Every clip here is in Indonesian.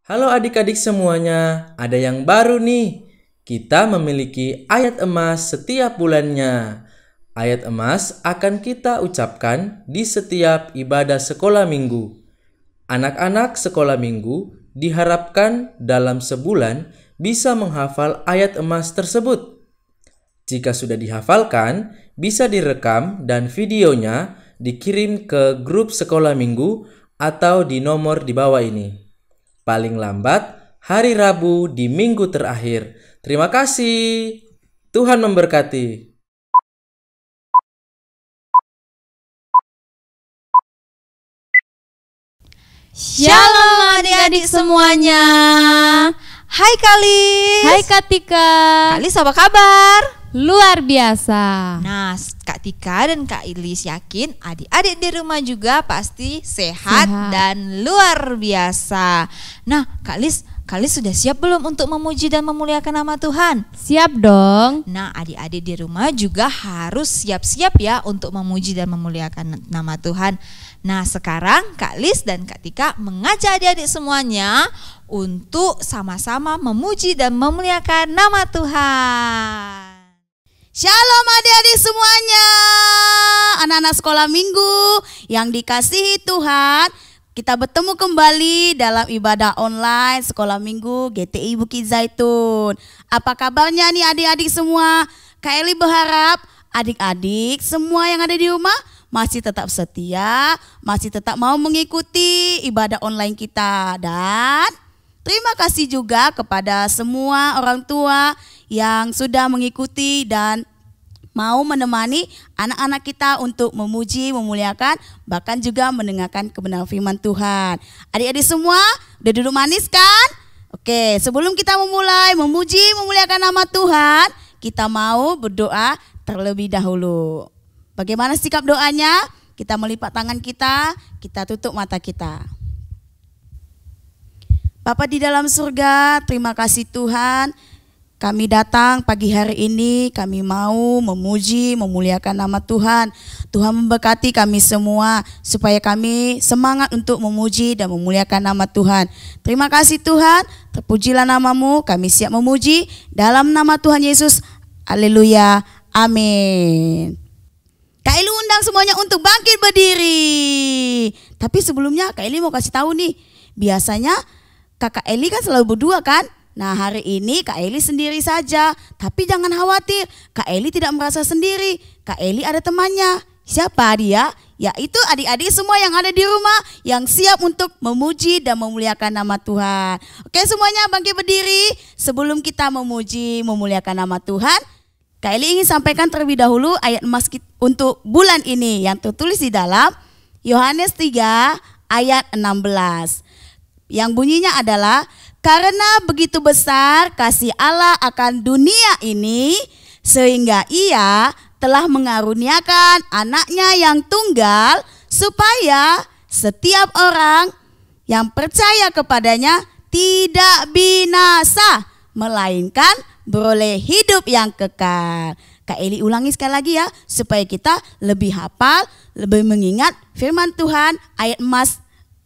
Halo adik-adik semuanya, ada yang baru nih. Kita memiliki ayat emas setiap bulannya. Ayat emas akan kita ucapkan di setiap ibadah sekolah minggu. Anak-anak sekolah minggu diharapkan dalam sebulan bisa menghafal ayat emas tersebut. Jika sudah dihafalkan, bisa direkam dan videonya dikirim ke grup sekolah minggu atau di nomor di bawah ini. Paling lambat hari Rabu di minggu terakhir. Terima kasih. Tuhan memberkati. Shalom adik-adik semuanya. Hai Kalis. Hai Kak Tika. Kalis apa kabar? Luar biasa. Nah, Kak Tika dan Kak Ilis yakin adik-adik di rumah juga pasti sehat dan luar biasa. Nah, Kak Lis sudah siap belum untuk memuji dan memuliakan nama Tuhan? Siap dong. Nah, adik-adik di rumah juga harus siap-siap ya untuk memuji dan memuliakan nama Tuhan. Nah, sekarang Kak Lis dan Kak Tika mengajak adik-adik semuanya untuk sama-sama memuji dan memuliakan nama Tuhan. Shalom adik-adik semuanya, anak-anak sekolah minggu yang dikasihi Tuhan. Kita bertemu kembali dalam ibadah online sekolah minggu GTI Bukit Zaitun. Apa kabarnya nih adik-adik semua? Kak Eli berharap adik-adik semua yang ada di rumah masih tetap setia, masih tetap mau mengikuti ibadah online kita. Dan terima kasih juga kepada semua orang tua yang sudah mengikuti dan mau menemani anak-anak kita untuk memuji, memuliakan, bahkan juga mendengarkan kebenaran firman Tuhan. Adik-adik semua udah duduk manis kan? Oke, sebelum kita memulai memuji, memuliakan nama Tuhan, kita mau berdoa terlebih dahulu. Bagaimana sikap doanya? Kita melipat tangan kita tutup mata kita. Bapa di dalam surga, terima kasih Tuhan. Kami datang pagi hari ini, kami mau memuji, memuliakan nama Tuhan. Tuhan memberkati kami semua supaya kami semangat untuk memuji dan memuliakan nama Tuhan. Terima kasih Tuhan, terpujilah namamu, kami siap memuji dalam nama Tuhan Yesus. Haleluya, amin. Kak Eli undang semuanya untuk bangkit berdiri. Tapi sebelumnya Kak Eli mau kasih tahu nih, biasanya Kakak Eli kan selalu berdua kan? Nah, hari ini Kak Eli sendiri saja. Tapi jangan khawatir, Kak Eli tidak merasa sendiri. Kak Eli ada temannya. Siapa dia? Yaitu adik-adik semua yang ada di rumah yang siap untuk memuji dan memuliakan nama Tuhan. Oke, semuanya bangkit berdiri. Sebelum kita memuji, memuliakan nama Tuhan, Kak Eli ingin sampaikan terlebih dahulu ayat emas untuk bulan ini yang tertulis di dalam Yohanes 3 ayat 16. Yang bunyinya adalah, karena begitu besar kasih Allah akan dunia ini, sehingga ia telah mengaruniakan anaknya yang tunggal, supaya setiap orang yang percaya kepadanya tidak binasa, melainkan beroleh hidup yang kekal. Kak Eli ulangi sekali lagi ya, supaya kita lebih hafal, lebih mengingat firman Tuhan ayat emas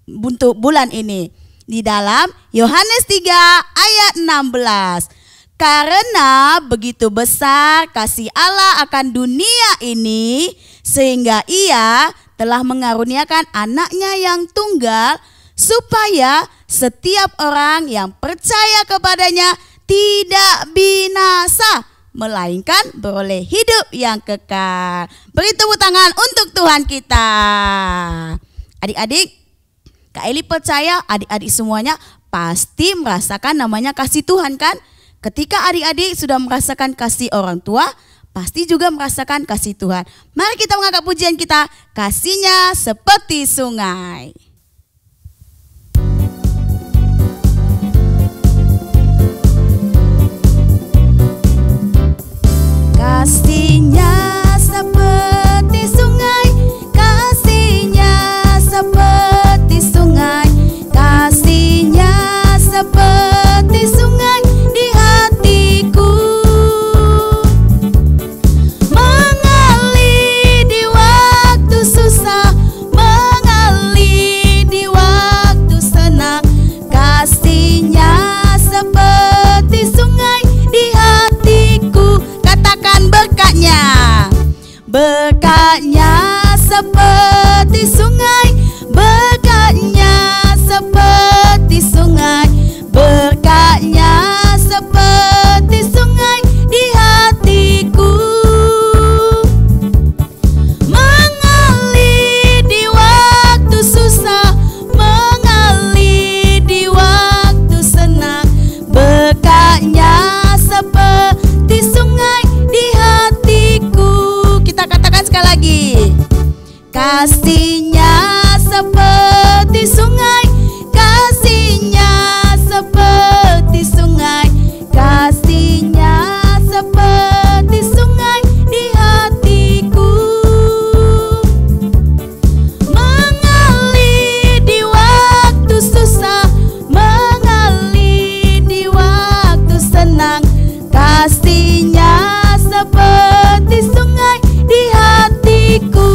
untuk bulan ini. Di dalam Yohanes 3 ayat 16. Karena begitu besar kasih Allah akan dunia ini, sehingga ia telah mengaruniakan anaknya yang tunggal, supaya setiap orang yang percaya kepadanya tidak binasa, melainkan beroleh hidup yang kekal. Beri tepuk tangan untuk Tuhan kita. Adik-adik, Kak Eli percaya adik-adik semuanya pasti merasakan namanya kasih Tuhan kan? Ketika adik-adik sudah merasakan kasih orang tua, pasti juga merasakan kasih Tuhan. Mari kita mengangkat pujian kita, kasihnya seperti sungai. Kasihnya seperti sungai, kasihnya seperti sungai, kasihnya seperti sungai di hatiku, mengalir di waktu susah, mengalir di waktu senang, kasih seperti sungai, berkatnya seperti sungai, berkatnya seperti sungai di hatiku, mengalir di waktu susah, mengalir di waktu senang, berkatnya seperti sungai di hatiku. Kita katakan sekali lagi, kasihnya seperti sungai, kasihnya seperti sungai, kasihnya seperti sungai di hatiku, mengalir di waktu susah, mengalir di waktu senang, kasihnya seperti sungai di hatiku.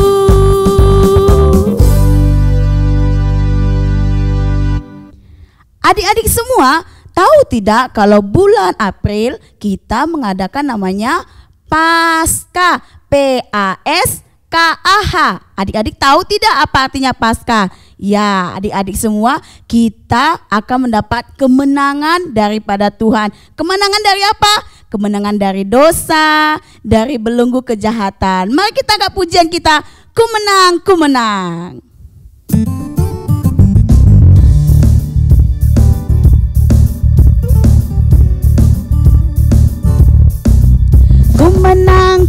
Adik-adik semua, tahu tidak kalau bulan April kita mengadakan namanya Paskah, P-A-S-K-A-H. Adik-adik tahu tidak apa artinya Paskah? Ya, adik-adik semua, kita akan mendapat kemenangan daripada Tuhan. Kemenangan dari apa? Kemenangan dari dosa, dari belenggu kejahatan. Mari kita angkat pujian kita, ku menang, ku menang.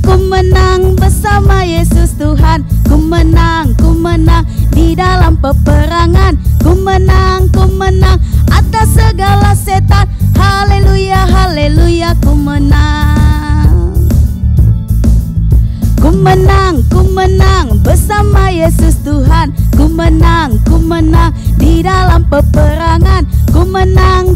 Ku menang bersama Yesus Tuhan. Ku menang di dalam peperangan. Ku menang atas segala setan. Haleluya, haleluya, ku menang. Ku menang bersama Yesus Tuhan. Ku menang di dalam peperangan. Ku menang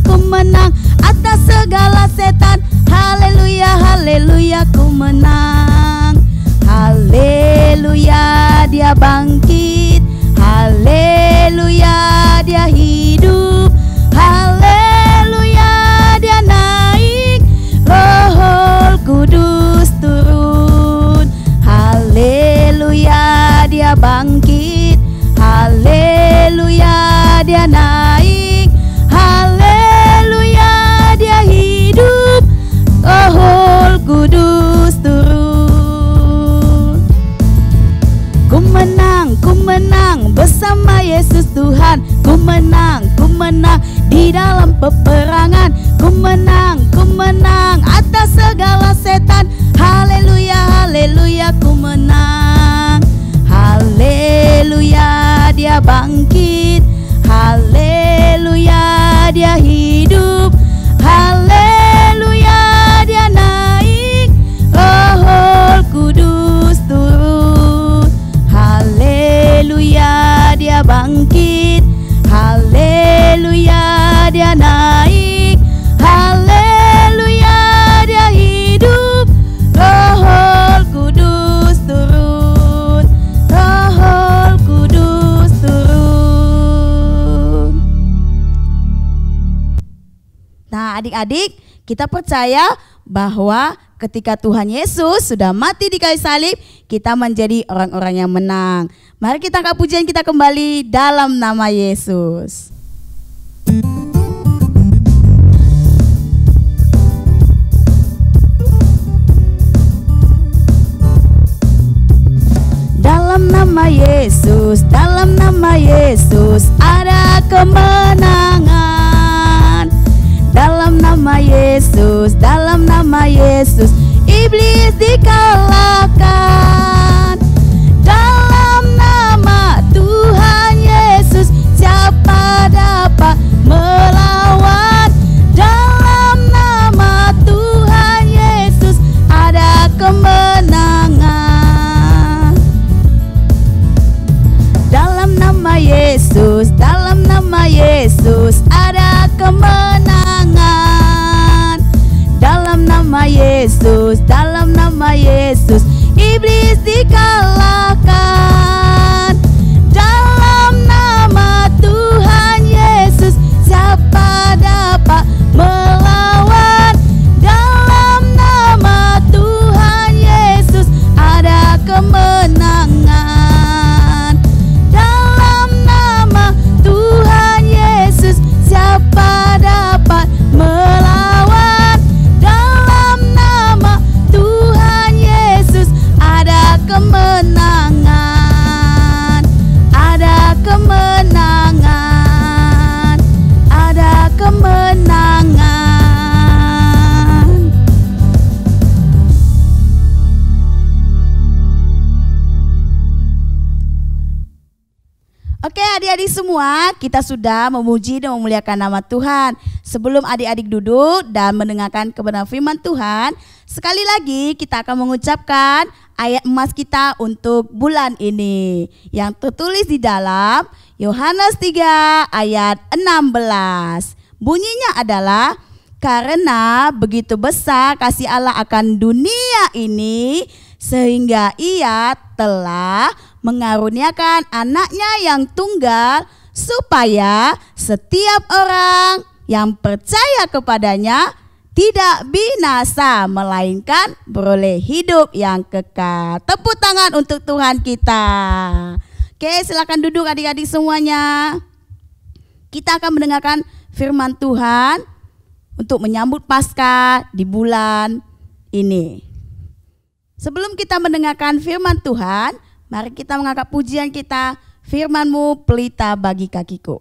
atas segala setan. Haleluya, haleluya, ku menang. Haleluya, dia bangkit. Haleluya, dia hidup. Haleluya, dia naik. Roh Kudus turun. Haleluya, dia bangkit. Haleluya, dia naik. Haleluya, dia hidup. Roh Kudus turun. Ku menang bersama Yesus Tuhan. Ku menang di dalam peperangan. Ku menang atas segala setan. Haleluya, haleluya, ku menang. Haleluya, dia bangkit. Haleluya, dia hidup. Haleluya, dia naik. Roh Kudus turun. Haleluya, dia bangkit. Haleluya, dia naik. Haleluya, dia hidup. Roh Kudus turun. Roh Kudus turun. Nah, adik-adik, kita percaya bahwa ketika Tuhan Yesus sudah mati di kayu salib, kita menjadi orang-orang yang menang. Mari kita angkat pujian kita kembali dalam nama Yesus. Dalam nama Yesus, dalam nama Yesus ada kemenangan. Dalam nama Yesus, dalam nama Yesus, iblis dikalahkan. Dalam nama Tuhan Yesus, siapa dapat melawan? Dalam nama Tuhan Yesus ada kemenangan. Dalam nama Yesus, dalam nama Yesus ada kemenangan. Dalam nama Yesus, Adik-adik semua, kita sudah memuji dan memuliakan nama Tuhan. Sebelum adik-adik duduk dan mendengarkan kebenaran firman Tuhan, sekali lagi kita akan mengucapkan ayat emas kita untuk bulan ini yang tertulis di dalam Yohanes 3 ayat 16. Bunyinya adalah, karena begitu besar kasih Allah akan dunia ini sehingga ia telah mengaruniakan anaknya yang tunggal supaya setiap orang yang percaya kepadanya tidak binasa melainkan beroleh hidup yang kekal. Tepuk tangan untuk Tuhan kita. Oke, silakan duduk adik-adik semuanya. Kita akan mendengarkan firman Tuhan untuk menyambut Paskah di bulan ini. Sebelum kita mendengarkan firman Tuhan, mari kita mengangkat pujian kita, firman-Mu pelita bagi kakiku.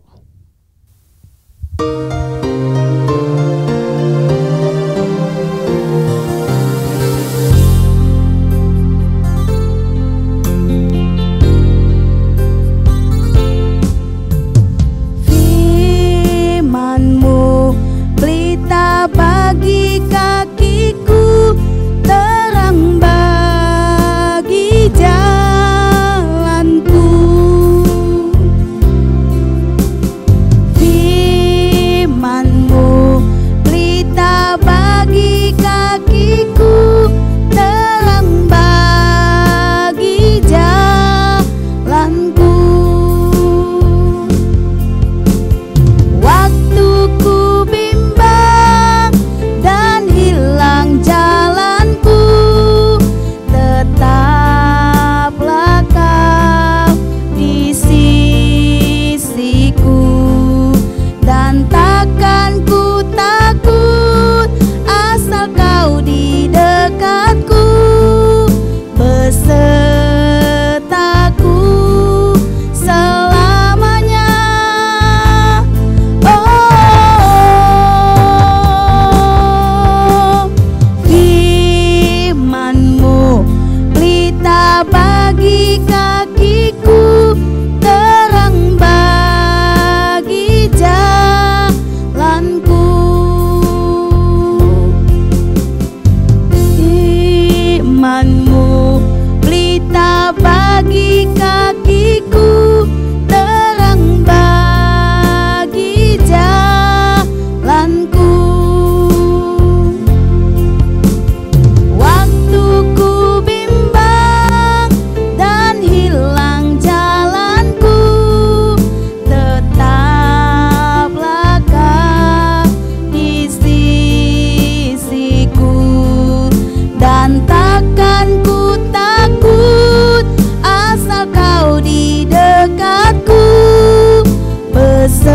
Firman-Mu pelita bagi kakiku, terang bagi jalanku. Firman-Mu pelita bagi kakiku, terang bagi jalanku. Waktu ku bimbang dan hilang jalanku, tetaplah Kau di sisiku, dan takkan ku takut asal Kau di dekatku, besertaku selamanya. Oh, firman-Mu pelita bagi kakiku, terang bagi jalanku. Firman-Mu pelita bagi kakiku, terang bagi jalanku. Waktu ku bimbang dan hilang jalanku, tetaplah Kau di sisiku, dan takkan ku takut asal Kau di dekatku, besertaku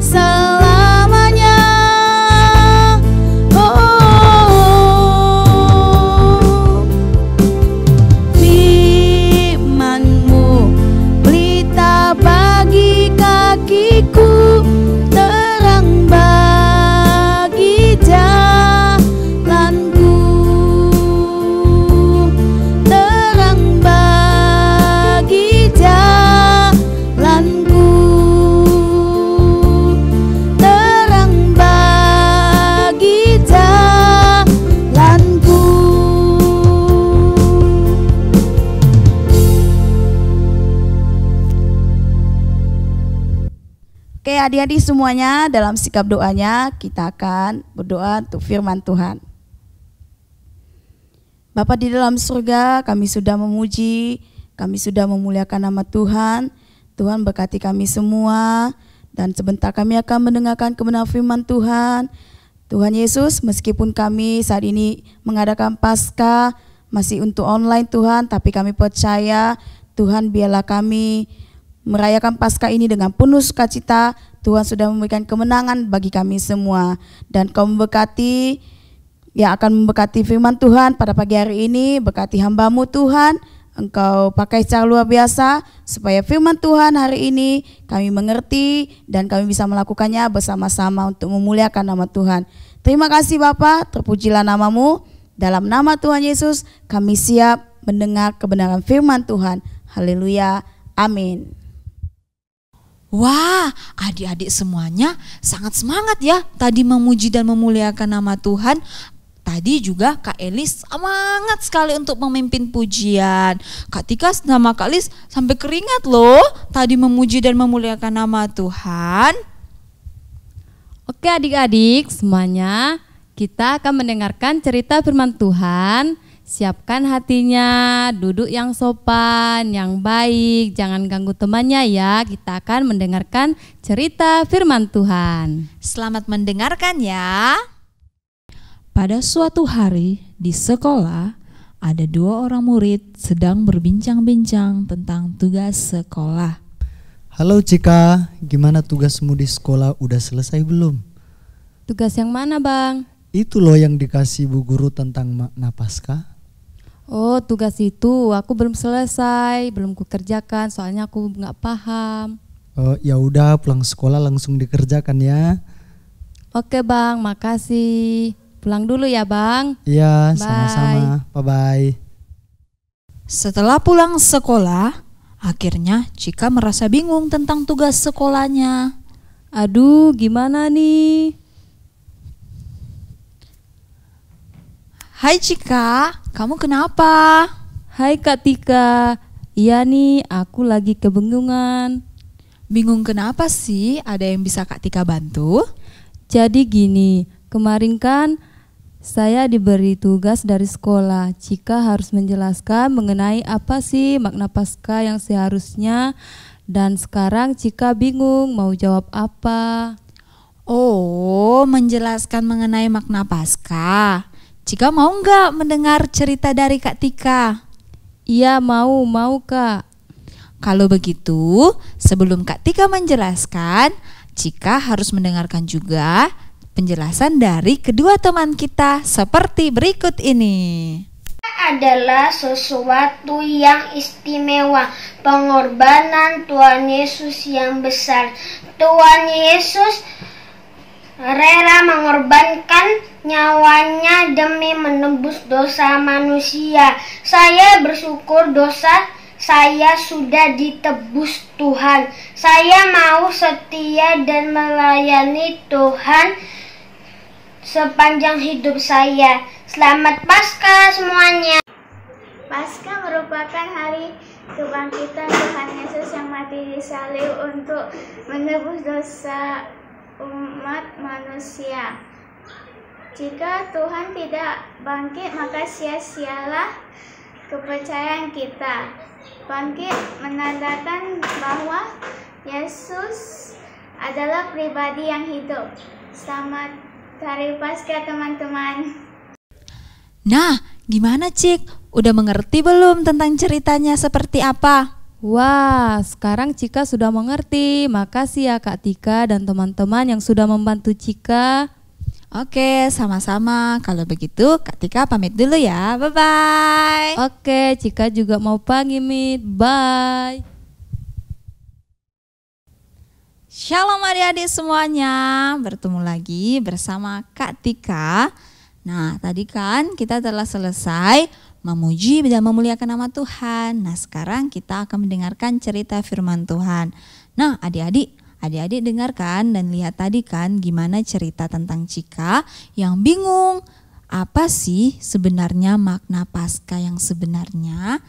selamanya. Oh, firman-Mu pelita bagi kakiku, terang bagi jalanku, terang bagi jalanku, terang bagi jalanku. Oke, adik-adik semuanya, dalam sikap doanya kita akan berdoa untuk firman Tuhan. Bapa di dalam surga, kami sudah memuji, kami sudah memuliakan nama Tuhan. Tuhan berkati kami semua, dan sebentar kami akan mendengarkan kebenaran firman Tuhan. Tuhan Yesus, meskipun kami saat ini mengadakan Paskah masih untuk online Tuhan, tapi kami percaya Tuhan, biarlah kami merayakan Paskah ini dengan penuh sukacita. Tuhan sudah memberikan kemenangan bagi kami semua, dan Kau memberkati yang akan memberkati firman Tuhan pada pagi hari ini. Berkati hamba-Mu Tuhan, Engkau pakai secara luar biasa supaya firman Tuhan hari ini kami mengerti dan kami bisa melakukannya bersama-sama untuk memuliakan nama Tuhan. Terima kasih Bapa, terpujilah nama-Mu. Dalam nama Tuhan Yesus kami siap mendengar kebenaran firman Tuhan. Haleluya. Amin. Wah, adik-adik semuanya sangat semangat ya tadi memuji dan memuliakan nama Tuhan. Tadi juga Kak Elis semangat sekali untuk memimpin pujian. Kak Tika sama Kak Elis sampai keringat loh tadi memuji dan memuliakan nama Tuhan. Oke adik-adik semuanya, kita akan mendengarkan cerita firman Tuhan. Siapkan hatinya, duduk yang sopan, yang baik, jangan ganggu temannya ya. Kita akan mendengarkan cerita firman Tuhan. Selamat mendengarkan ya. Pada suatu hari di sekolah, ada 2 orang murid sedang berbincang-bincang tentang tugas sekolah. Halo Cika, gimana tugasmu di sekolah, udah selesai belum? Tugas yang mana Bang? Itu loh yang dikasih Bu Guru tentang makna Paskah. Oh tugas itu aku belum selesai, belum kukerjakan soalnya aku nggak paham. Oh ya udah, pulang sekolah langsung dikerjakan ya. Oke Bang, makasih. Pulang dulu ya Bang. Iya, Bye. sama-sama. Bye-bye. Setelah pulang sekolah, akhirnya Cika merasa bingung tentang tugas sekolahnya. Aduh gimana nih? Hai Cika, kamu kenapa? Hai Kak Tika, iya nih aku lagi kebingungan. Bingung kenapa sih? Ada yang bisa Kak Tika bantu? Jadi gini, kemarin kan saya diberi tugas dari sekolah. Cika harus menjelaskan mengenai apa sih makna Paskah yang seharusnya. Dan sekarang Cika bingung mau jawab apa. Oh, menjelaskan mengenai makna Paskah. Cika mau nggak mendengar cerita dari Kak Tika? Iya mau Kak. Kalau begitu, sebelum Kak Tika menjelaskan, Cika harus mendengarkan juga penjelasan dari kedua teman kita seperti berikut ini. Adalah sesuatu yang istimewa, pengorbanan Tuhan Yesus yang besar. Tuhan Yesus rela mengorbankan nyawanya demi menebus dosa manusia. Saya bersyukur dosa saya sudah ditebus Tuhan. Saya mau setia dan melayani Tuhan sepanjang hidup saya. Selamat Paskah semuanya. Paskah merupakan hari kebangkitan Tuhan Yesus yang mati di salib untuk menebus dosa umat manusia. Jika Tuhan tidak bangkit, maka sia-sialah kepercayaan kita. Bangkit menandakan bahwa Yesus adalah pribadi yang hidup. Selamat Hari Paskah teman-teman. Nah, gimana Cik? Udah mengerti belum tentang ceritanya seperti apa? Wah, sekarang Cika sudah mengerti. Makasih ya Kak Tika dan teman-teman yang sudah membantu Cika. Oke, sama-sama. Kalau begitu, Kak Tika pamit dulu ya. Bye-bye. Oke, Cika juga mau pamit. Bye. Shalom adik-adik semuanya. Bertemu lagi bersama Kak Tika. Nah, tadi kan kita telah selesai memuji dan memuliakan nama Tuhan. Nah, sekarang kita akan mendengarkan cerita firman Tuhan. Nah, adik-adik dengarkan dan lihat tadi kan gimana cerita tentang Cika yang bingung. Apa sih sebenarnya makna Paskah yang sebenarnya?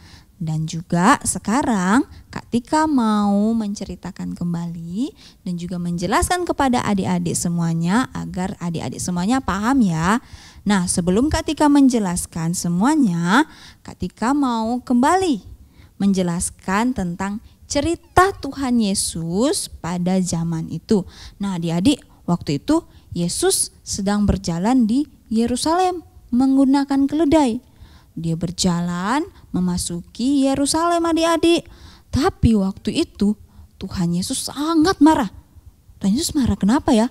Dan juga sekarang Kak Tika mau menceritakan kembali dan juga menjelaskan kepada adik-adik semuanya agar adik-adik semuanya paham ya. Nah, sebelum Kak Tika menjelaskan semuanya, Kak Tika mau kembali menjelaskan tentang cerita Tuhan Yesus pada zaman itu. Nah, adik-adik, waktu itu Yesus sedang berjalan di Yerusalem menggunakan keledai. Dia berjalan memasuki Yerusalem adik-adik. Tapi waktu itu Tuhan Yesus sangat marah. Tuhan Yesus marah kenapa ya?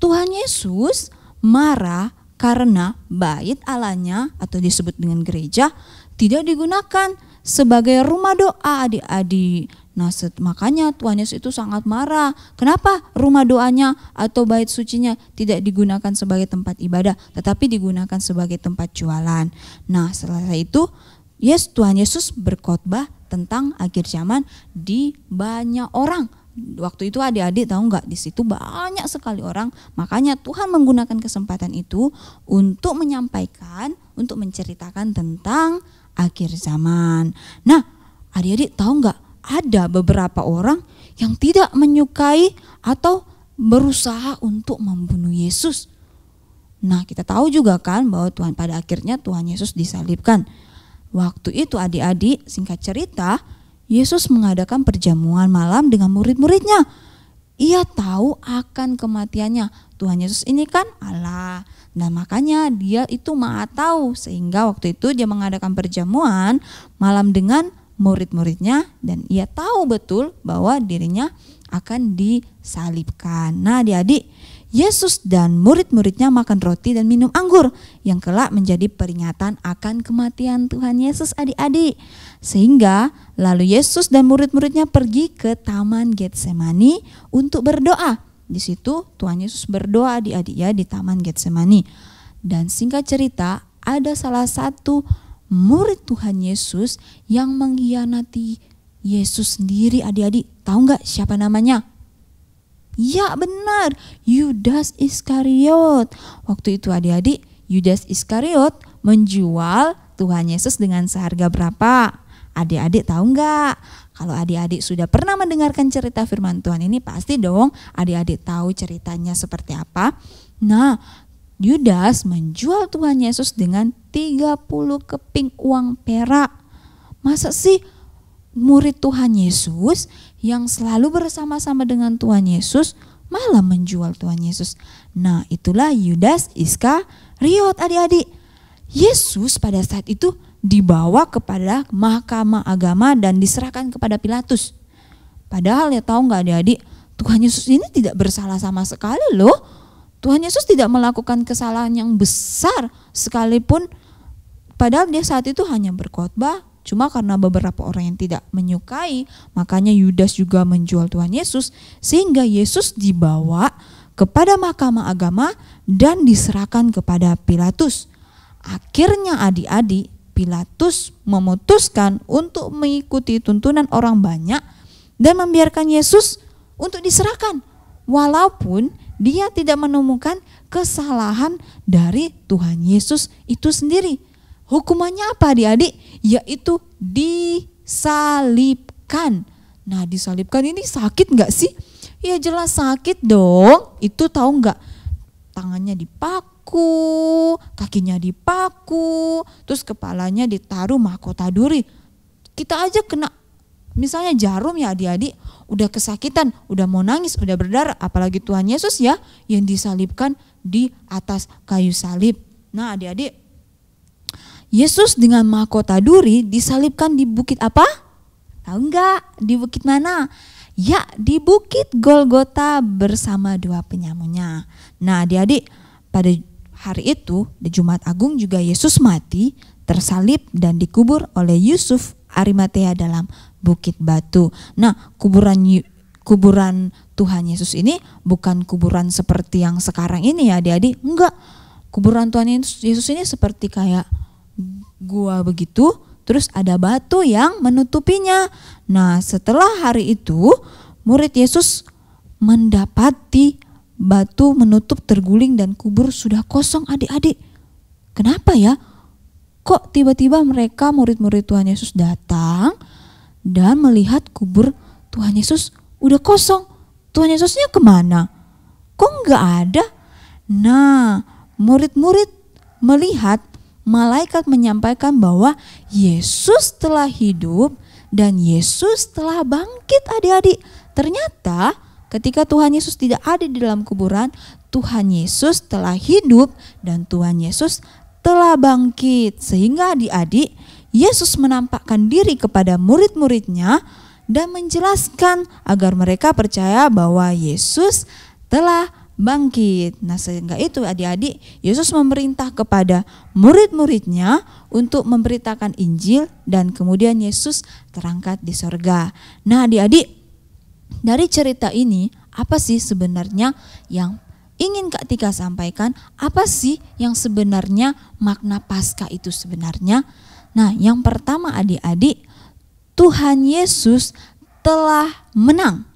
Tuhan Yesus marah karena bait Allahnya atau disebut dengan gereja tidak digunakan sebagai rumah doa adik-adik. Nah, makanya Tuhan Yesus itu sangat marah. Kenapa rumah doanya atau bait sucinya tidak digunakan sebagai tempat ibadah, tetapi digunakan sebagai tempat jualan. Nah, setelah itu Tuhan Yesus berkhotbah tentang akhir zaman di banyak orang. Waktu itu adik-adik tahu nggak, di situ banyak sekali orang. Makanya Tuhan menggunakan kesempatan itu untuk menyampaikan, untuk menceritakan tentang akhir zaman. Nah, adik-adik tahu nggak, ada beberapa orang yang tidak menyukai atau berusaha untuk membunuh Yesus. Nah, kita tahu juga kan bahwa pada akhirnya Tuhan Yesus disalibkan. Waktu itu adik-adik, singkat cerita, Yesus mengadakan perjamuan malam dengan murid-muridnya. Ia tahu akan kematiannya. Tuhan Yesus ini kan Allah. Nah, makanya dia itu Maha tahu, sehingga waktu itu dia mengadakan perjamuan malam dengan murid-muridnya, dan ia tahu betul bahwa dirinya akan disalibkan. Nah, adik-adik, Yesus dan murid-muridnya makan roti dan minum anggur yang kelak menjadi peringatan akan kematian Tuhan Yesus, adik-adik. Sehingga lalu Yesus dan murid-muridnya pergi ke Taman Getsemani untuk berdoa. Di situ Tuhan Yesus berdoa, adik-adik, ya, di Taman Getsemani. Dan singkat cerita, ada salah satu murid Tuhan Yesus yang mengkhianati Yesus sendiri, adik-adik. Tahu nggak siapa namanya? Ya, benar, Yudas Iskariot. Waktu itu adik-adik, Yudas Iskariot menjual Tuhan Yesus dengan seharga berapa? Adik-adik tahu nggak? Kalau adik-adik sudah pernah mendengarkan cerita firman Tuhan ini, pasti dong adik-adik tahu ceritanya seperti apa. Nah, Yudas menjual Tuhan Yesus dengan 30 keping uang perak. Masa sih murid Tuhan Yesus yang selalu bersama-sama dengan Tuhan Yesus malah menjual Tuhan Yesus? Nah, itulah Yudas Iskariot, adik-adik. Yesus pada saat itu dibawa kepada mahkamah agama dan diserahkan kepada Pilatus. Padahal ya tahu nggak adik-adik, Tuhan Yesus ini tidak bersalah sama sekali loh. Tuhan Yesus tidak melakukan kesalahan yang besar sekalipun, padahal dia saat itu hanya berkhotbah. Cuma karena beberapa orang yang tidak menyukai, makanya Yudas juga menjual Tuhan Yesus, sehingga Yesus dibawa kepada mahkamah agama dan diserahkan kepada Pilatus. Akhirnya adik-adik, Pilatus memutuskan untuk mengikuti tuntunan orang banyak dan membiarkan Yesus untuk diserahkan, walaupun dia tidak menemukan kesalahan dari Tuhan Yesus itu sendiri. Hukumannya apa adik-adik? Yaitu disalibkan. Nah, disalibkan ini sakit gak sih? Ya jelas sakit dong. Itu tahu gak? Tangannya dipaku, kakinya dipaku, terus kepalanya ditaruh mahkota duri. Kita aja kena misalnya jarum ya adik-adik, udah kesakitan, udah mau nangis, udah berdarah. Apalagi Tuhan Yesus ya yang disalibkan di atas kayu salib. Nah adik-adik, Yesus dengan mahkota duri disalibkan di bukit apa? Tahu enggak? Di bukit mana? Ya, di bukit Golgota bersama dua penyamunya. Nah adik-adik, pada hari itu di Jumat Agung juga Yesus mati, tersalib dan dikubur oleh Yusuf Arimatea dalam bukit batu. Nah, kuburan Tuhan Yesus ini bukan kuburan seperti yang sekarang ini ya adik-adik. Enggak. Kuburan Tuhan Yesus ini seperti kayak gua begitu, terus ada batu yang menutupinya. Nah, setelah hari itu murid Yesus mendapati batu menutup terguling dan kubur sudah kosong adik-adik. Kenapa ya? Kok tiba-tiba mereka murid-murid Tuhan Yesus datang dan melihat kubur Tuhan Yesus udah kosong. Tuhan Yesusnya kemana? Kok nggak ada? Nah, murid-murid melihat malaikat menyampaikan bahwa Yesus telah hidup dan Yesus telah bangkit adik-adik. Ternyata ketika Tuhan Yesus tidak ada di dalam kuburan, Tuhan Yesus telah hidup dan Tuhan Yesus telah bangkit. Sehingga adik-adik, Yesus menampakkan diri kepada murid-muridnya dan menjelaskan agar mereka percaya bahwa Yesus telah bangkit. Nah, sehingga itu adik-adik, Yesus memerintah kepada murid-muridnya untuk memberitakan Injil dan kemudian Yesus terangkat di sorga. Nah adik-adik, dari cerita ini apa sih sebenarnya yang ingin Kak Tika sampaikan? Apa sih yang sebenarnya makna Paskah itu sebenarnya? Nah, yang pertama adik-adik, Tuhan Yesus telah menang.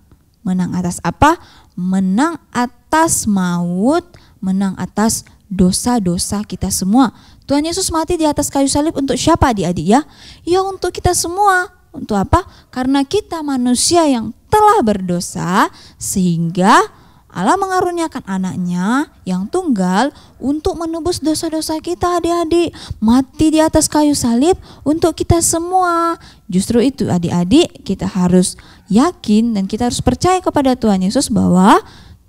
Menang atas apa? Menang atas maut, menang atas dosa-dosa kita semua. Tuhan Yesus mati di atas kayu salib untuk siapa adik-adik ya? Ya untuk kita semua. Untuk apa? Karena kita manusia yang telah berdosa, sehingga Allah mengaruniakan anaknya yang tunggal untuk menebus dosa-dosa kita adik-adik. Mati di atas kayu salib untuk kita semua. Justru itu adik-adik, kita harus yakin dan kita harus percaya kepada Tuhan Yesus bahwa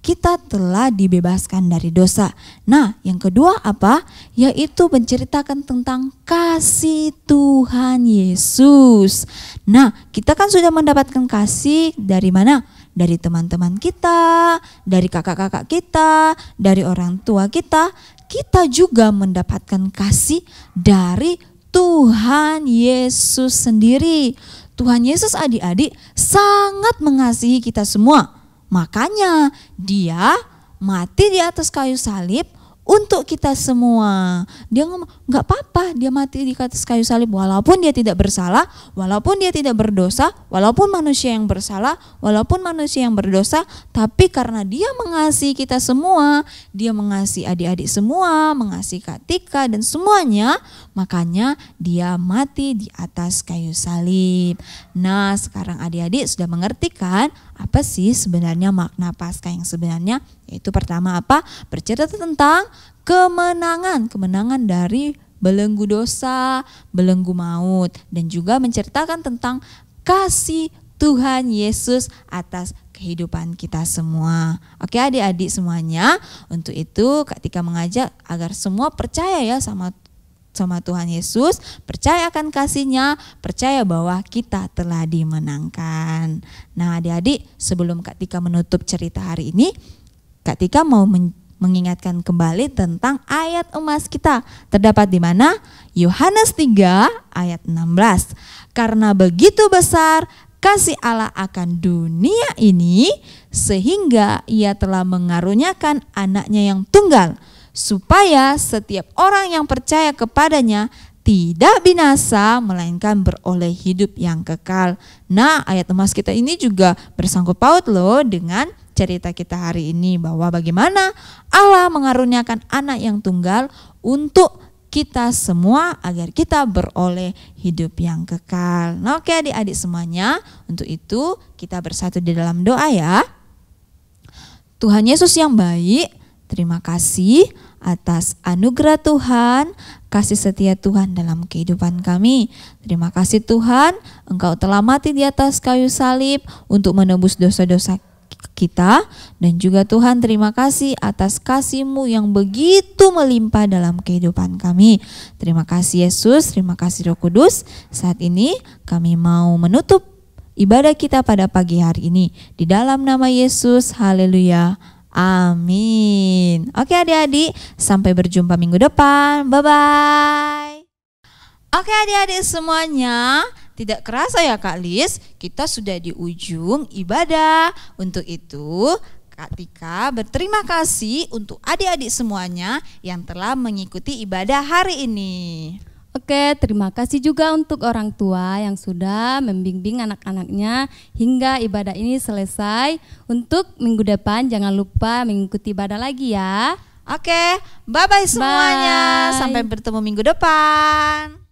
kita telah dibebaskan dari dosa. Nah, yang kedua apa? Yaitu menceritakan tentang kasih Tuhan Yesus. Nah, kita kan sudah mendapatkan kasih dari mana? Dari teman-teman kita, dari kakak-kakak kita, dari orang tua kita. Kita juga mendapatkan kasih dari Tuhan Yesus sendiri. Tuhan Yesus adik-adik sangat mengasihi kita semua. Makanya dia mati di atas kayu salib untuk kita semua. Dia ngomong, gak apa-apa dia mati di atas kayu salib walaupun dia tidak bersalah, walaupun dia tidak berdosa, walaupun manusia yang bersalah, walaupun manusia yang berdosa. Tapi karena dia mengasihi kita semua, dia mengasihi adik-adik semua, mengasihi Kak Tika dan semuanya, makanya dia mati di atas kayu salib. Nah, sekarang adik-adik sudah mengerti kan apa sih sebenarnya makna Paskah yang sebenarnya? Yaitu pertama apa? Bercerita tentang kemenangan dari belenggu dosa, belenggu maut, dan juga menceritakan tentang kasih Tuhan Yesus atas kehidupan kita semua. Oke adik-adik semuanya, untuk itu Kak Tika mengajak agar semua percaya ya sama Tuhan Yesus, percaya akan kasih-Nya, percaya bahwa kita telah dimenangkan. Nah adik-adik, sebelum Kak Tika menutup cerita hari ini, Kak Tika mau mengingatkan kembali tentang ayat emas kita. Terdapat di mana? Yohanes 3 ayat 16. Karena begitu besar kasih Allah akan dunia ini, sehingga Ia telah mengaruniakan anaknya yang tunggal, supaya setiap orang yang percaya kepadanya tidak binasa, melainkan beroleh hidup yang kekal. Nah, ayat emas kita ini juga bersangkut paut loh dengan cerita kita hari ini, bahwa bagaimana Allah mengaruniakan anak yang tunggal untuk kita semua agar kita beroleh hidup yang kekal. Nah, oke adik-adik semuanya, untuk itu kita bersatu di dalam doa ya. Tuhan Yesus yang baik, terima kasih atas anugerah Tuhan, kasih setia Tuhan dalam kehidupan kami. Terima kasih Tuhan, Engkau telah mati di atas kayu salib untuk menebus dosa-dosa kita. Dan juga Tuhan, terima kasih atas kasih-Mu yang begitu melimpah dalam kehidupan kami. Terima kasih Yesus, terima kasih Roh Kudus. Saat ini kami mau menutup ibadah kita pada pagi hari ini. Di dalam nama Yesus, haleluya. Amin. Oke adik-adik, sampai berjumpa minggu depan. Bye-bye. Oke adik-adik semuanya, tidak kerasa ya Kak Lis, kita sudah di ujung ibadah. Untuk itu Kak Tika berterima kasih untuk adik-adik semuanya yang telah mengikuti ibadah hari ini. Oke, terima kasih juga untuk orang tua yang sudah membimbing anak-anaknya hingga ibadah ini selesai. Untuk minggu depan jangan lupa mengikuti ibadah lagi ya. Oke, bye-bye semuanya. Bye. Sampai bertemu minggu depan.